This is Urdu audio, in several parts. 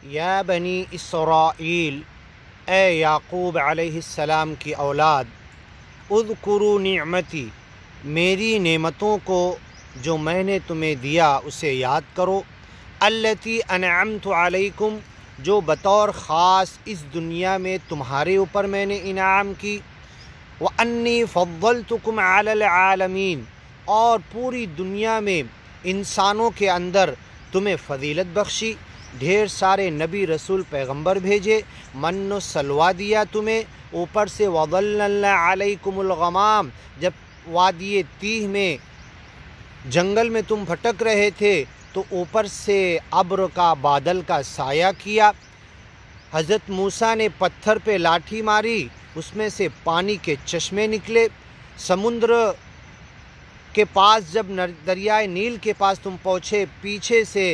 یا بنی اسرائیل، اے یعقوب علیہ السلام کی اولاد، اذکروا نعمتی، میری نعمتوں کو جو میں نے تمہیں دیا اسے یاد کرو، التی انعمت علیکم، جو بطور خاص اس دنیا میں تمہارے اوپر میں نے انعام کی، وانی فضلتکم علی العالمین، اور پوری دنیا میں انسانوں کے اندر تمہیں فضیلت بخشی، ڈھیر سارے نبی رسول پیغمبر بھیجے، من و سلوہ دیا تمہیں، اوپر سے وظللنا علیکم الغمام، جب وادی تیہ میں جنگل میں تم بھٹک رہے تھے تو اوپر سے ابر کا بادل کا سایہ کیا، حضرت موسیٰ نے پتھر پہ لاٹھی ماری، اس میں سے پانی کے چشمے نکلے، سمندر کے پاس جب دریائے نیل کے پاس تم پہنچے، پیچھے سے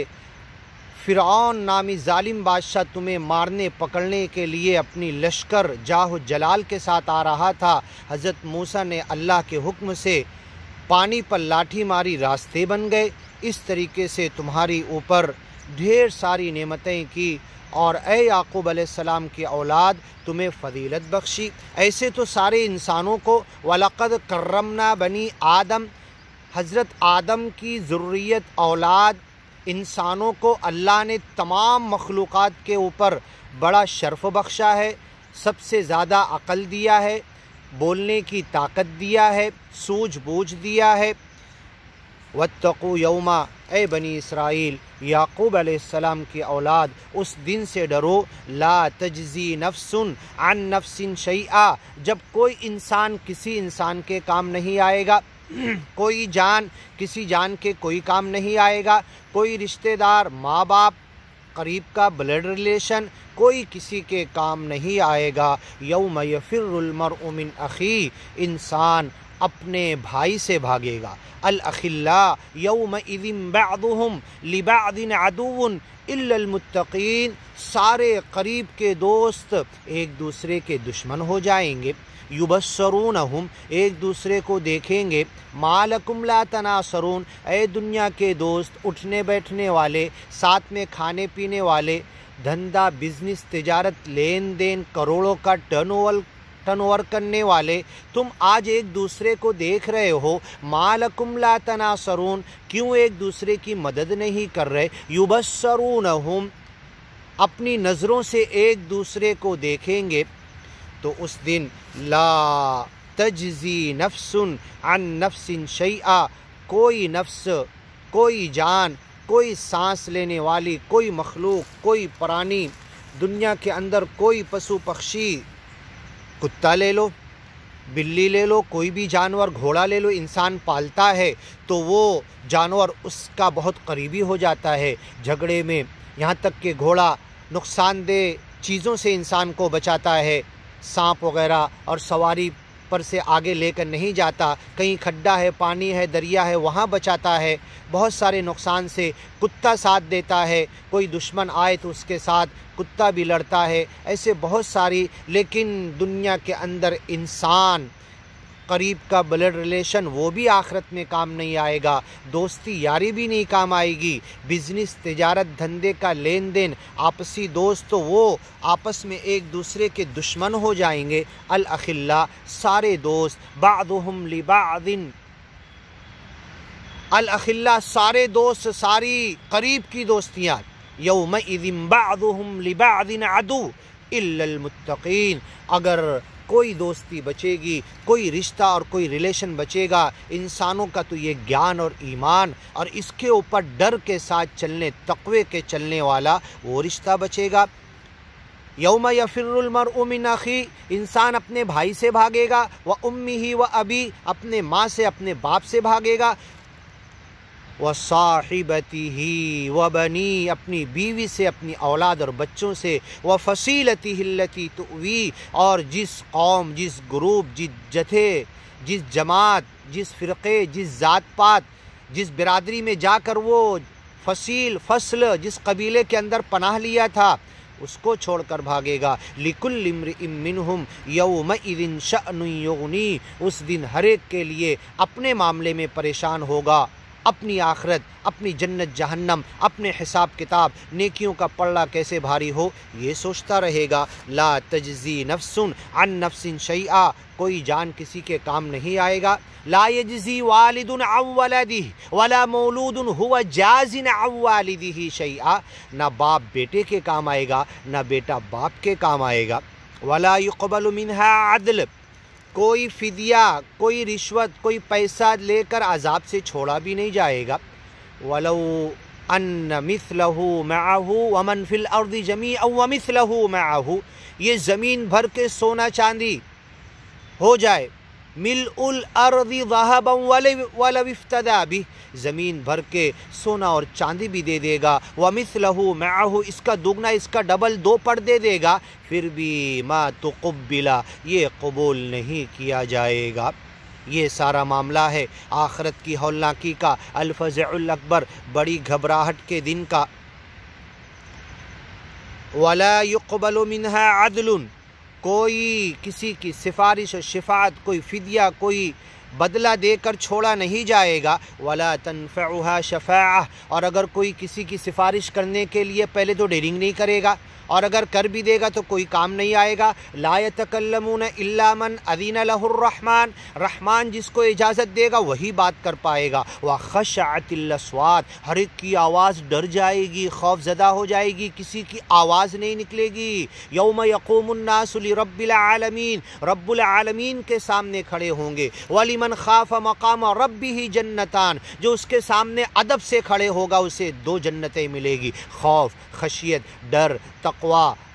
فرعون نامی ظالم بادشاہ تمہیں مارنے پکڑنے کے لیے اپنی لشکر جاہ و جلال کے ساتھ آ رہا تھا، حضرت موسیٰ نے اللہ کے حکم سے پانی پر لاٹھی ماری، راستے بن گئے۔ اس طریقے سے تمہاری اوپر ڈھیر ساری نعمتیں کی، اور اے یعقوب علیہ السلام کی اولاد تمہیں فضیلت بخشی۔ ایسے تو سارے انسانوں کو وَلَقَدْ كَرَّمْنَا بَنِي آدم، حضرت آدم کی ذریت اولاد انسانوں کو اللہ نے تمام مخلوقات کے اوپر بڑا شرف بخشا ہے، سب سے زیادہ عقل دیا ہے، بولنے کی طاقت دیا ہے، سوجھ بوجھ دیا ہے۔ واتقوا یوما، اے بنی اسرائیل، یعقوب علیہ السلام کی اولاد، اس دن سے ڈرو، لا تجزی نفس عن نفس شیئا، جب کوئی انسان کسی انسان کے کام نہیں آئے گا، کوئی جان کسی جان کے کوئی کام نہیں آئے گا، کوئی رشتہ دار، ماں باپ، قریب کا بلڈ ریلیشن، کوئی کسی کے کام نہیں آئے گا۔ یوم یفر المرء من اخیہ، انسان اپنے بھائی سے بھاگے گا۔ الاخلاء یومئذ بعضهم لبعض عدو الا المتقین، سارے قریب کے دوست ایک دوسرے کے دشمن ہو جائیں گے۔ یبصرونہم، ایک دوسرے کو دیکھیں گے۔ ما لکم لا تناصرون، اے دنیا کے دوست، اٹھنے بیٹھنے والے، ساتھ میں کھانے پینے والے، دھندا بزنس تجارت لین دین کروڑوں کا ٹرن اوور کرنے والے، تم آج ایک دوسرے کو دیکھ رہے ہو، ما لکم لا تناصرون، کیوں ایک دوسرے کی مدد نہیں کر رہے؟ یبصرونہم، اپنی نظروں سے ایک دوسرے کو دیکھیں گے تو اس دن لا تجزی نفس عن نفس شیئا، کوئی نفس، کوئی جان، کوئی سانس لینے والی، کوئی مخلوق، کوئی پرانی، دنیا کے اندر کوئی پشو پکشی، کتا لے لو، بلی لے لو، کوئی بھی جانور، گھوڑا لے لو، انسان پالتا ہے تو وہ جانور اس کا بہت قریبی ہو جاتا ہے جھگڑے میں، یہاں تک کہ گھوڑا نقصان دہ چیزوں سے انسان کو بچاتا ہے، سانپ وغیرہ، اور سواری پر سے آگے لے کر نہیں جاتا، کہیں کھڈا ہے، پانی ہے، دریا ہے، وہاں بچاتا ہے بہت سارے نقصان سے۔ کتا ساتھ دیتا ہے، کوئی دشمن آئے تو اس کے ساتھ کتا بھی لڑتا ہے، ایسے بہت ساری۔ لیکن دنیا کے اندر انسان قریب کا بلڈ ریلیشن وہ بھی آخرت میں کام نہیں آئے گا، دوستی یاری بھی نہیں کام آئے گی، بزنس تجارت دھندے کا لین دین، آپسی دوست وہ آپس میں ایک دوسرے کے دشمن ہو جائیں گے۔ الاخلاء، سارے دوست، بعضهم لبعض، الاخلاء سارے دوست، ساری قریب کی دوستیاں، یومئذ بعضهم لبعض عدو الا المتقین، اگر کوئی دوستی بچے گی، کوئی رشتہ اور کوئی ریلیشن بچے گا انسانوں کا تو یہ گیان اور ایمان اور اس کے اوپر ڈر کے ساتھ چلنے، تقوی کے چلنے والا وہ رشتہ بچے گا۔ یوم یفر المرء من اخیہ، انسان اپنے بھائی سے بھاگے گا، وامہ وابی، اپنے ماں سے اپنے باپ سے بھاگے گا، وصاحبتہ وبنی، اپنی بیوی سے، اپنی اولاد اور بچوں سے، وفصیلتہ التی تؤوی، اور جس قوم، جس گروپ، جس جتھے، جس جماعت، جس فرقے، جس ذات پات، جس برادری میں جا کر وہ فصل جس قبیلے کے اندر پناہ لیا تھا اس کو چھوڑ کر بھاگے گا۔ لِكُلِّ امْرِئٍ مِّنْهُمْ يَوْمَئِذٍ شَأْنٌ يُغْنِيهِ، اس دن ہر ایک کے لیے اپنے معاملے میں پریشان ہوگا، اپنی آخرت، اپنی جنت جہنم، اپنے حساب کتاب، نیکیوں کا پلڑا کیسے بھاری ہو یہ سوچتا رہے گا۔ لا تجزی نفس عن نفس شیئا، کوئی جان کسی کے کام نہیں آئے گا۔ لا یجزی والد عن ولدہ ولا مولود هو جاز عن والدہ شیئا، نہ باپ بیٹے کے کام آئے گا، نہ بیٹا باپ کے کام آئے گا۔ ولا يقبل منها عدل، کوئی فدیہ، کوئی رشوت، کوئی پیسہ لے کر عذاب سے چھوڑا بھی نہیں جائے گا۔ وَلَوْ أَنَّ مِثْلَهُ مَعَهُ وَمَنْ فِي الْأَرْضِ جَمِيعًا وَمِثْلَهُ مَعَهُ، یہ زمین بھر کے سونا چاندی ہو جائے، مِلْءُ الْأَرْضِ ذَهَبًا وَلَوِ افْتَدَىٰ بِهِ، زمین بھر کے سونا اور چاندی بھی دے دے گا، وَمِثْلَهُ مَعَهُ، اس کا دگنا، اس کا ڈبل، دو پڑ دے دے گا، پھر بھی ما تقبلا، یہ قبول نہیں کیا جائے گا۔ یہ سارا معاملہ ہے آخرت کی ہولناکی کا، الفزع الاکبر، بڑی گھبراہٹ کے دن کا۔ ولا يقبل منها عدل، کوئی کسی کی سفارش و شفاعت، کوئی فدیہ، کوئی بدلہ دے کر چھوڑا نہیں جائے گا۔ ولا تنفعها شفاعہ، اور اگر کوئی کسی کی سفارش کرنے کے لیے پہلے تو ڈیرنگ نہیں کرے گا، اور اگر کر بھی دے گا تو کوئی کام نہیں آئے گا۔ لا يتکلمون الا من اذن له الرحمن، رحمان جس کو اجازت دے گا وہی بات کر پائے گا۔ وخشعت الاصوات، ہر ایک کی آواز ڈر جائے گی، خوف زدہ ہو جائے گی، کسی کی آواز نہیں نکلے گی۔ یوم یقوم الناس لرب العالمین، رب العالمین کے سامنے کھڑے ہوں گے۔ ولمن خاف مقام ربہ جنتان، جو اس کے سامنے ادب سے کھڑے ہوگا اسے دو جنتیں ملے گی، خوف، خشیت، ڈر، تقوی،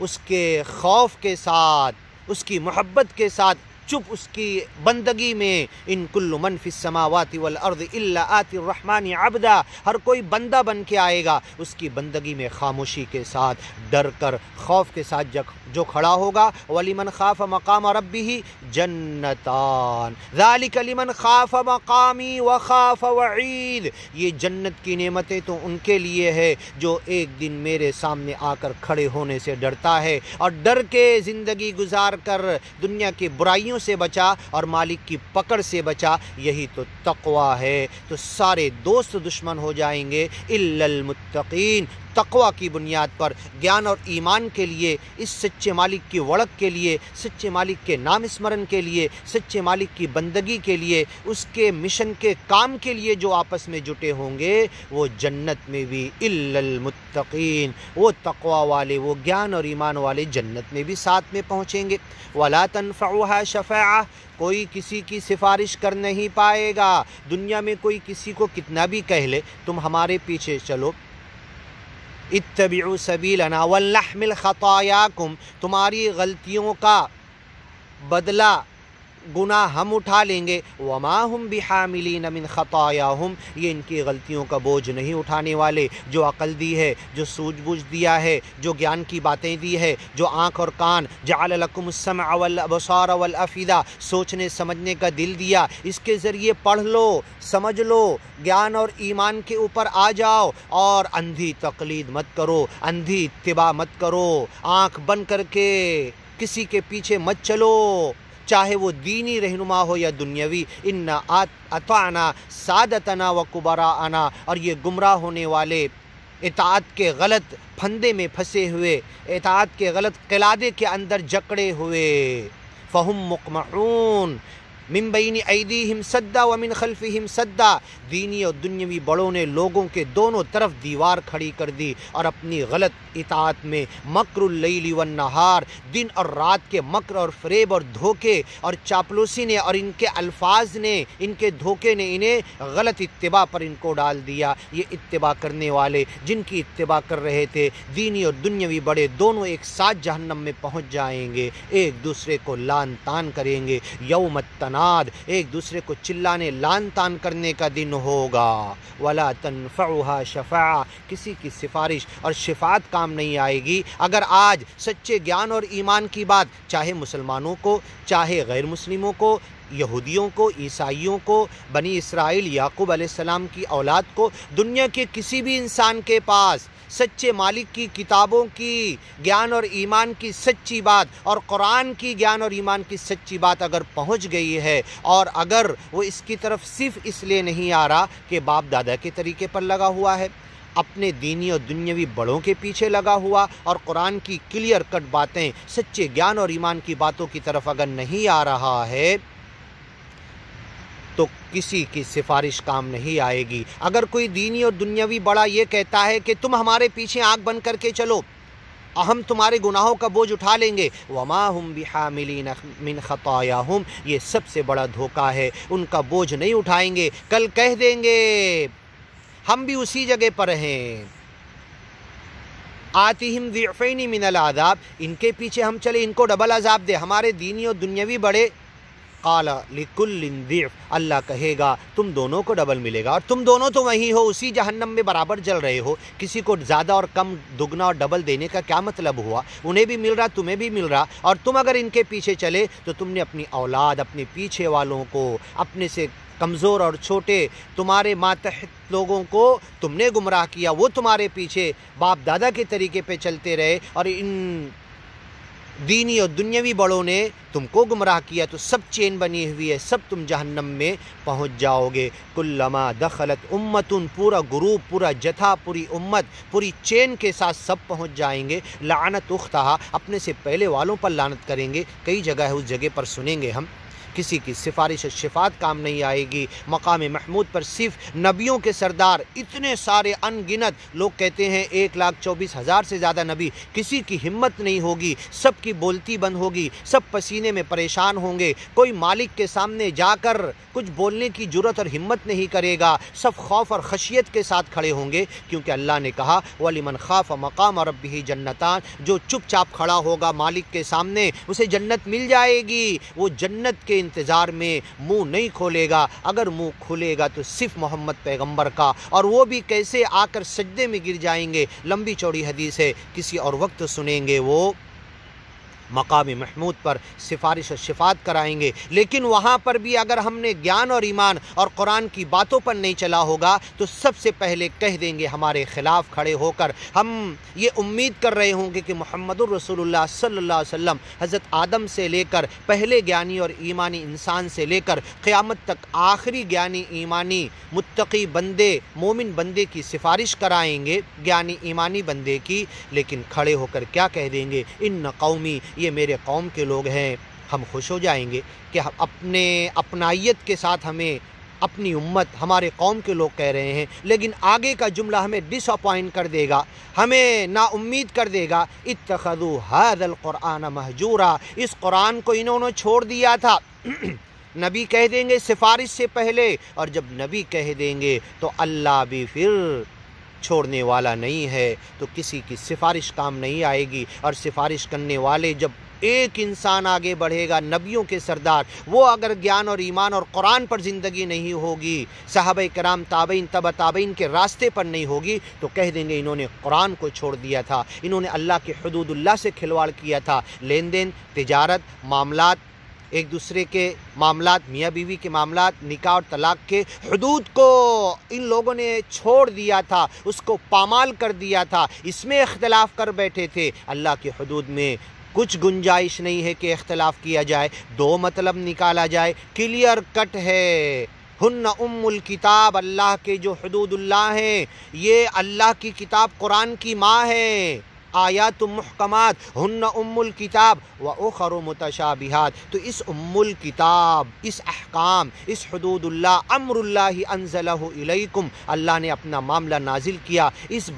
اس کے خوف کے ساتھ، اس کی محبت کے ساتھ، چپ اس کی بندگی میں۔ ان کل من فی السماوات والارض الا آتی الرحمن عبدا، ہر کوئی بندہ بن کے آئے گا اس کی بندگی میں، خاموشی کے ساتھ، ڈر کر، خوف کے ساتھ جو کھڑا ہوگا۔ وَلِمَنْ خَافَ مَقَامَ رَبِّهِ جَنَّتَانِ ذَلِكَ لِمَنْ خَافَ مَقَامِي وَخَافَ وَعِيدِ، یہ جنت کی نعمتیں تو ان کے لیے ہے جو ایک دن میرے سامنے آ کر کھڑے ہونے سے ڈرتا ہے، اور ڈر کے زندگی گزار کر دنیا کی برائیوں سے بچا اور مالک کی پکڑ سے بچا، یہی تو تقوی ہے۔ تو سارے دوست دشمن ہو جائیں گے الا المتقین، تقوی کی بنیاد پر، گیان اور ایمان کے لیے، اس سچے مالک کی وڑک کے لیے، سچے مالک کے نام اسمرن کے لیے، سچے مالک کی بندگی کے لیے، اس کے مشن کے کام کے لیے جو آپس میں جٹے ہوں گے وہ جنت میں بھی الا المتقین، وہ تقوی والے، وہ گیان اور ایمان والے جنت میں بھی ساتھ میں پہنچیں گے۔ ولا تنفعها شفاعہ، کوئی کسی کی سفارش کر نہیں پائے گا۔ دنیا میں کوئی کسی کو کتنا بھی کہہ لے تم ہمارے پیچھے چلو، اتبعوا سبیلنا ولنحمل خطایاکم، تمہاری غلطیوں کا بدلہ، گناہ ہم اٹھا لیں گے۔ وما ہم بحاملین من خطایاہم، یہ ان کی غلطیوں کا بوجھ نہیں اٹھانے والے۔ جو عقل دی ہے، جو سوجھ بوجھ دیا ہے، جو گیان کی باتیں دی ہے، جو آنکھ اور کان، جعل لکم السمع والابصار والافئدہ، سوچنے سمجھنے کا دل دیا، اس کے ذریعے پڑھ لو، سمجھ لو، گیان اور ایمان کے اوپر آ جاؤ، اور اندھی تقلید مت کرو، اندھی اتباع مت کرو، آنکھ بند کر کے کسی کے پیچھے مت چلو، چاہے وہ دینی رہنما ہو یا دنیاوی۔ انا اطعنا سادتنا وکبراءنا، اور یہ گمراہ ہونے والے، اطاعت کے غلط پھندے میں پھنسے ہوئے، اطاعت کے غلط قلادے کے اندر جکڑے ہوئے، فہم مقمحون من بین ایدیہم سدا ومن خلفہم سدا، دینی اور دنیاوی بڑوں نے لوگوں کے دونوں طرف دیوار کھڑی کر دی، اور اپنی غلط اطاعت میں مکر اللیل والنہار، دن اور رات کے مکر اور فریب اور دھوکے اور چاپلوسی نے، اور ان کے الفاظ نے، ان کے دھوکے نے انہیں غلط اتباع پر ان کو ڈال دیا۔ یہ اتباع کرنے والے جن کی اتباع کر رہے تھے، دینی اور دنیاوی بڑے دونوں ایک ساتھ جہنم میں پہنچ جائیں گے، ایک دوسرے کو لعن طعن کریں گے۔ یوم التناد، ایک دوسرے کو چلانے لعن طعن کرنے کا دن ہوگا۔ ولا تنفعها شفاعہ، کسی کی سفارش اور شفاعت کام نہیں آئے گی۔ اگر آج سچے گیان اور ایمان کی بات، چاہے مسلمانوں کو، چاہے غیر مسلموں کو، یہودیوں کو، عیسائیوں کو، بنی اسرائیل یعقوب علیہ السلام کی اولاد کو، دنیا کے کسی بھی انسان کے پاس سچے مالک کی کتابوں کی گیان اور ایمان کی سچی بات اور قرآن کی گیان اور ایمان کی سچی بات اگر پہنچ گئی ہے، اور اگر وہ اس کی طرف صرف اس لیے نہیں آ رہا کہ باپ دادا کے طریقے پر لگا ہوا ہے، اپنے دینی اور دنیاوی بڑوں کے پیچھے لگا ہوا، اور قرآن کی کلیئر کٹ باتیں سچے گیان اور ایمان کی باتوں کی طرف اگر نہیں آ رہا ہے تو کسی کی سفارش کام نہیں آئے گی۔ اگر کوئی دینی اور دنیاوی بڑا یہ کہتا ہے کہ تم ہمارے پیچھے آنکھ بند کر کے چلو، ہم تمہارے گناہوں کا بوجھ اٹھا لیں گے، وَمَا هُمْ بِحَامِلِينَ مِنْ خَطَايَاهُمْ، یہ سب سے بڑا دھوکہ ہے، ان کا بوجھ نہیں اٹھائیں گے، کل کہہ دیں گے ہم بھی اسی جگہ پر ہیں۔ آتِهِمْ ضِعْفَيْنِ مِنَ الْعَذَابِ، ان کے پیچھے ہم چلے ان کو ڈبل عذاب دے، ہمارے دینی اور دنیاوی بڑے۔ قَالَ لِكُلٍّ ضِعْفٌ، اللہ کہے گا تم دونوں کو ڈبل ملے گا، اور تم دونوں تو وہی ہو، اسی جہنم میں برابر جل رہے ہو، کسی کو زیادہ اور کم دگنا اور ڈبل دینے کا کیا مطلب ہوا؟ انہیں بھی مل رہا، تمہیں بھی مل رہا، اور تم اگر ان کے پیچھے چلے تو تم نے اپنی اولاد، اپنے پیچھے والوں کو، اپنے سے کمزور اور چھوٹے تمہارے ماتحت لوگوں کو تم نے گمراہ کیا، وہ تمہارے پیچھے باپ دادا کے طریقے پہ چلتے رہے، اور ان دینی اور دنیاوی بڑوں نے تم کو گمراہ کیا، تو سب چین بنی ہوئی ہے، سب تم جہنم میں پہنچ جاؤ گے۔ کلما دخلت امتن، پورا گروپ، پورا جتھا، پوری امت، پوری چین کے ساتھ سب پہنچ جائیں گے۔ لعنت اختہا، اپنے سے پہلے والوں پر لعنت کریں گے، کئی جگہ ہے اس جگہ پر سنیں گے ہم، کسی کی سفارش و شفاعت کام نہیں آئے گی۔ مقام محمود پر صرف نبیوں کے سردار، اتنے سارے ان گنت لوگ کہتے ہیں 1,24,000 سے زیادہ نبی، کسی کی ہمت نہیں ہوگی، سب کی بولتی بند ہوگی، سب پسینے میں پریشان ہوں گے، کوئی مالک کے سامنے جا کر کچھ بولنے کی جرت اور ہمت نہیں کرے گا، سب خوف اور خشیت کے ساتھ کھڑے ہوں گے، کیونکہ اللہ نے کہا وَلِمَنْ خَافَ مَقَامَ رَبِّهِ جَنَّتَانِ، جو چپ چاپ کھڑا ہوگا مالک کے سامنے اسے جنت مل جائے گی، وہ جنت کے انتظار میں منہ نہیں کھولے گا، اگر منہ کھلے گا تو صرف محمد پیغمبر کا، اور وہ بھی کیسے آ کر سجدے میں گر جائیں گے، لمبی چوڑی حدیث ہے، کسی اور وقت سنیں گے، وہ مقام محمود پر سفارش و شفاعت کرائیں گے۔ لیکن وہاں پر بھی اگر ہم نے گیان اور ایمان اور قرآن کی باتوں پر نہیں چلا ہوگا تو سب سے پہلے کہہ دیں گے ہمارے خلاف کھڑے ہو کر، ہم یہ امید کر رہے ہوں گے کہ محمد الرسول اللہ صلی اللہ علیہ وسلم حضرت آدم سے لے کر پہلے گیانی اور ایمانی انسان سے لے کر قیامت تک آخری گیانی ایمانی متقی بندے مومن بندے کی سفارش کرائیں گے، گیانی ایمانی بندے کی، لیکن کھڑے ہو کر کیا کہہ دیں گے؟ ان قومی، یہ میرے قوم کے لوگ ہیں۔ ہم خوش ہو جائیں گے کہ اپنے اپنائیت کے ساتھ ہمیں اپنی امت، ہمارے قوم کے لوگ کہہ رہے ہیں، لیکن آگے کا جملہ ہمیں ڈس اپوائنٹ کر دے گا، ہمیں نا امید کر دے گا۔ اتخذوا هذا القرآن مہجورا، اس قرآن کو انہوں نے چھوڑ دیا تھا۔ نبی کہہ دیں گے سفارش سے پہلے، اور جب نبی کہہ دیں گے تو اللہ بھی پھر چھوڑنے والا نہیں ہے، تو کسی کی سفارش کام نہیں آئے گی، اور سفارش کرنے والے جب ایک انسان آگے بڑھے گا، نبیوں کے سردار، وہ اگر گیان اور ایمان اور قرآن پر زندگی نہیں ہوگی، صحابہ کرام تابعین تبع تابعین کے راستے پر نہیں ہوگی، تو کہہ دیں گے انہوں نے قرآن کو چھوڑ دیا تھا، انہوں نے اللہ کے حدود اللہ سے کھلواڑ کیا تھا، لین دین، تجارت، معاملات، ایک دوسرے کے معاملات، میاں بیوی کے معاملات، نکاح اور طلاق کے حدود کو ان لوگوں نے چھوڑ دیا تھا، اس کو پامال کر دیا تھا، اس میں اختلاف کر بیٹھے تھے۔ اللہ کی حدود میں کچھ گنجائش نہیں ہے کہ اختلاف کیا جائے، دو مطلب نکالا جائے، کلیئر کٹ ہے۔ ہن ام الکتاب، اللہ کے جو حدود اللہ ہیں، یہ اللہ کی کتاب قرآن کی ماں ہے۔ آیات محکمات، ہن ام الکتاب و اخر متشابہات، تو اس ام الکتاب، اس احکام، اس حدود اللہ، امر اللہ انزلہ الیکم، اللہ نے اپنا معاملہ نازل کیا، اس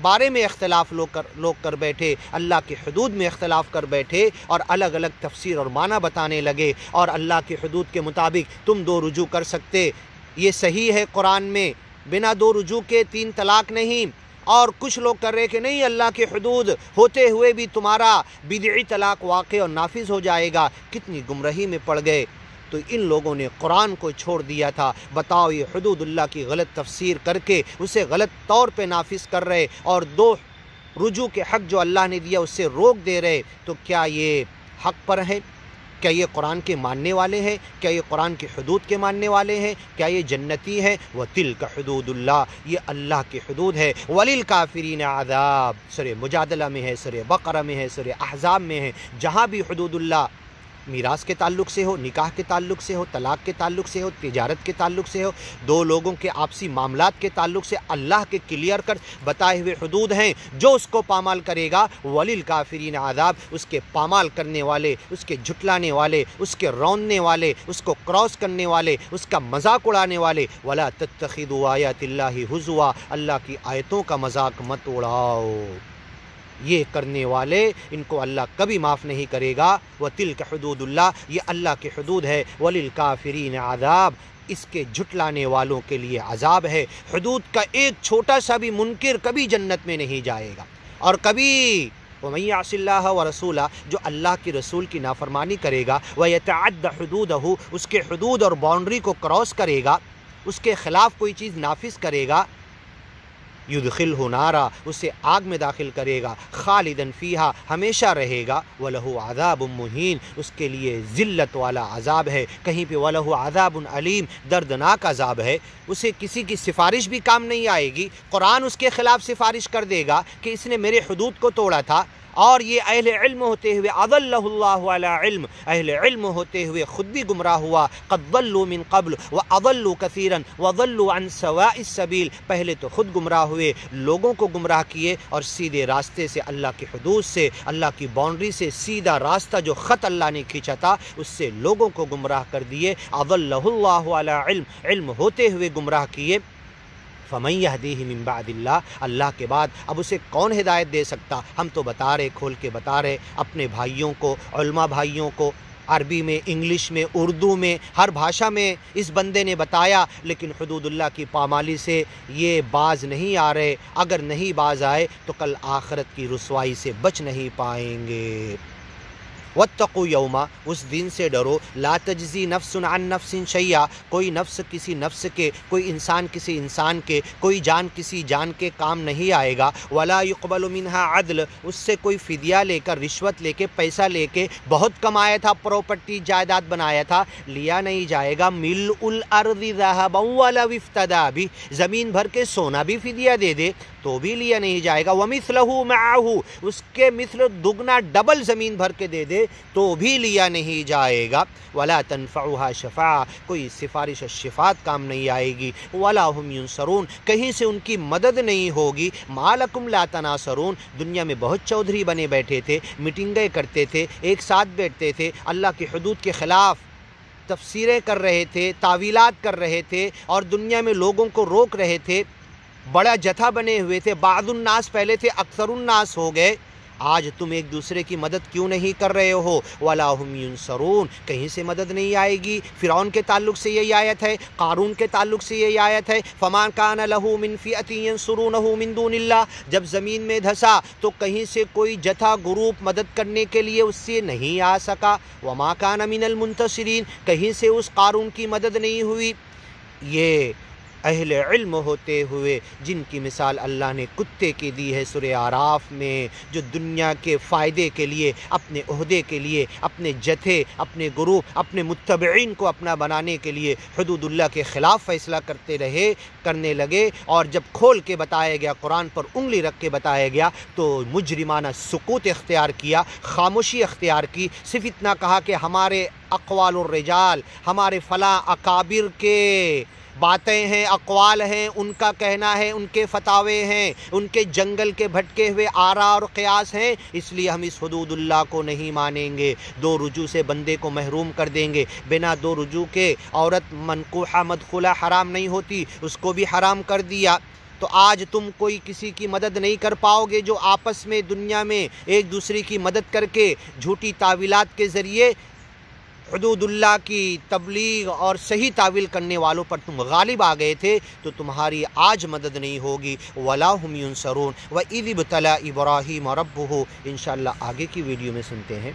بارے میں اختلاف لوگ کر بیٹھے، اللہ کے حدود میں اختلاف کر بیٹھے اور الگ الگ تفسیر اور معنی بتانے لگے، اور اللہ کے حدود کے مطابق تم دو رجوع کر سکتے، یہ صحیح ہے قرآن میں، بنا دو رجوع کے 3 طلاق نہیں، اور کچھ لوگ کر رہے کہ نہیں، اللہ کے حدود ہوتے ہوئے بھی تمہارا بدعی طلاق واقع اور نافذ ہو جائے گا، کتنی گمراہی میں پڑ گئے۔ تو ان لوگوں نے قرآن کو چھوڑ دیا تھا، بتاؤ یہ حدود اللہ کی غلط تفسیر کر کے اسے غلط طور پہ نافذ کر رہے، اور 2 رجوع کے حق جو اللہ نے دیا اس سے روک دے رہے، تو کیا یہ حق پر ہیں؟ کیا یہ قرآن کے ماننے والے ہیں؟ کیا یہ قرآن کی حدود کے ماننے والے ہیں؟ کیا یہ جنتی ہیں؟ وَتِلْكَ حُدُودُ اللَّهِ، یہ اللہ کی حدود ہے۔ وَلِلْكَافِرِينَ عَذَابٌ، سورہ مجادلہ میں ہے، سورہ بقرہ میں ہے، سورہ احزاب میں ہے۔ جہاں بھی حدود اللہ میراث کے تعلق سے ہو، نکاح کے تعلق سے ہو، طلاق کے تعلق سے ہو، تجارت کے تعلق سے ہو، دو لوگوں کے آپسی معاملات کے تعلق سے اللہ کے کلیئر کر بتائے ہوئے حدود ہیں، جو اس کو پامال کرے گا وَلِلْكَافِرِينَ عَذَابٌ، اس کے پامال کرنے والے، اس کے جھٹلانے والے، اس کے روننے والے، اس کو کراس کرنے والے، اس کا مذاق اڑانے والے، وَلَا تَتَّخِذُوا آیَاتِ اللَّهِ ہُزُوًا، اللہ کی آیتوں کا مذاق مت اڑاؤ۔ یہ کرنے والے ان کو اللہ کبھی معاف نہیں کرے گا۔ وَتِلْكَ حُدُودُ اللَّهِ، یہ اللہ کی حدود ہے۔ وَلِلْكَافِرِينَ عَذَابٌ، اس کے جھٹلانے والوں کے لیے عذاب ہے۔ حدود کا ایک چھوٹا سا بھی منکر کبھی جنت میں نہیں جائے گا، اور کبھی وَمَن يَعْصِ اللَّهَ وَرَسُولَهُ، جو اللہ کی رسول کی نافرمانی کرے گا، وَيَتَعَدَّ حُدُودَهُ، اس کے حدود اور باؤنڈری کو کراس کرے گا، اس کے خلاف کوئی چیز نافذ کرے گا، یدخلہ نارا، اسے آگ میں داخل کرے گا، خالدن فیہا، ہمیشہ رہے گا، وَلَهُ عَذَابٌ مُہین، اس کے لیے ذلت والا عذاب ہے۔ کہیں پہ وَلَهُ عَذَابٌ علیم، دردناک عذاب ہے۔ اسے کسی کی سفارش بھی کام نہیں آئے گی۔ قرآن اس کے خلاف سفارش کر دے گا کہ اس نے میرے حدود کو توڑا تھا، اور یہ اہل علم ہوتے ہوئے اضلہ اللہ علی علم، اہل علم ہوتے ہوئے خود بھی گمراہ ہوا۔ قد ضلوا من قبل واضلوا كثيرا وضلوا عن سواء السبیل، پہلے تو خود گمراہ ہوئے، لوگوں کو گمراہ کیے، اور سیدھے راستے سے، اللہ کی حدود سے، اللہ کی باؤنڈری سے سیدھا راستہ جو خط اللہ نے کھینچا تھا اس سے لوگوں کو گمراہ کر دیے۔ اضلہ اللہ علی علم، علم ہوتے ہوئے گمراہ کیے۔ فَمَن يَهْدِيهِ مِن بَعْدِ اللَّهِ، اللہ کے بعد اب اسے کون ہدایت دے سکتا؟ ہم تو بتا رہے، کھول کے بتا رہے اپنے بھائیوں کو، علماء بھائیوں کو، عربی میں، انگلش میں، اردو میں، ہر بھاشا میں اس بندے نے بتایا، لیکن حدود اللہ کی پامالی سے یہ باز نہیں آ رہے۔ اگر نہیں باز آئے تو کل آخرت کی رسوائی سے بچ نہیں پائیں گے۔ وَاتَّقُوا یوما، اس دن سے ڈرو، لا تجزی نفس عن نفس شیئا، کوئی نفس کسی نفس کے، کوئی انسان کسی انسان کے، کوئی جان کسی جان کے کام نہیں آئے گا۔ ولا يقبل منها عدل، اس سے کوئی فدیہ لے کر، رشوت لے کے، پیسہ لے کے، بہت کمایا تھا، پراپرٹی جائیداد بنایا تھا، لیا نہیں جائے گا۔ ملء الارض ذهبا ولو افتدى به، زمین بھر کے سونا بھی فدیہ دے دے تو بھی لیا نہیں جائے گا۔ ومثلہ معہ، اس کے مثل دگنا ڈبل زمین بھر کے دے دے تو بھی لیا نہیں جائے گا۔ ولا تنفعها شفاعہ، کوئی سفارش شفاعت کام نہیں آئے گی۔ ولا هم ينصرون، کہیں سے ان کی مدد نہیں ہوگی۔ ما لکم لا تناصرون، دنیا میں بہت چودھری بنے بیٹھے تھے، میٹنگیں کرتے تھے، ایک ساتھ بیٹھتے تھے، اللہ کی حدود کے خلاف تفسیریں کر رہے تھے، تعویلات کر رہے تھے، اور دنیا میں لوگوں کو روک رہے تھے، بڑا جتھا بنے ہوئے تھے۔ بعض الناس پہلے تھے، اکثر الناس ہو گئے۔ آج تم ایک دوسرے کی مدد کیوں نہیں کر رہے ہو؟ وَلَا هُمْ يُنصَرُونَ، کہیں سے مدد نہیں آئے گی۔ فرعون کے تعلق سے یہی آیت ہے، قارون کے تعلق سے یہی آیت ہے۔ فَمَا كَانَ لَهُ مِنْ فِئَةٍ يَنْصُرُونَهُ مِنْ دُونِ اللَّهِ، جب زمین میں دھسا تو کہیں سے کوئی جتھا گروپ مدد کرنے کے لیے اس سے نہیں آ سکا۔ وَمَا كَانَ مِنَ الْمُنْتَصِرِينَ، کہیں سے اس قارون کی مدد نہیں ہوئی۔ یہ اہل علم ہوتے ہوئے جن کی مثال اللہ نے کتے کی دی ہے سورہ اعراف میں، جو دنیا کے فائدے کے لیے، اپنے عہدے کے لیے، اپنے جتھے، اپنے گروپ، اپنے متبعین کو اپنا بنانے کے لیے حدود اللہ کے خلاف فیصلہ کرنے لگے، اور جب کھول کے بتایا گیا، قرآن پر انگلی رکھ کے بتایا گیا تو مجرمانہ سکوت اختیار کیا، خاموشی اختیار کی۔ صرف اتنا کہا کہ ہمارے اقوال الرجال، ہمارے فلاں اکابر کے باتیں ہیں، اقوال ہیں، ان کا کہنا ہے، ان کے فتاوے ہیں، ان کے جنگل کے بھٹکے ہوئے آراء اور قیاس ہیں، اس لیے ہم اس حدود اللہ کو نہیں مانیں گے۔ دو رجوع سے بندے کو محروم کر دیں گے۔ بنا دو رجوع کے عورت منکوحہ مدخولہ حرام نہیں ہوتی، اس کو بھی حرام کر دیا۔ تو آج تم کوئی کسی کی مدد نہیں کر پاؤ گے، جو آپس میں دنیا میں ایک دوسرے کی مدد کر کے جھوٹی تعویلات کے ذریعے حدود اللہ کی تبلیغ اور صحیح تعویل کرنے والوں پر تم غالب آ گئے تھے، تو تمہاری آج مدد نہیں ہوگی۔ وَلَا هُمْ يُنْصَرُونَ وَإِذِ ابْتَلَىٰ إِبْرَاهِيمَ رَبُّهُ، انشاءاللہ آگے کی ویڈیو میں سنتے ہیں۔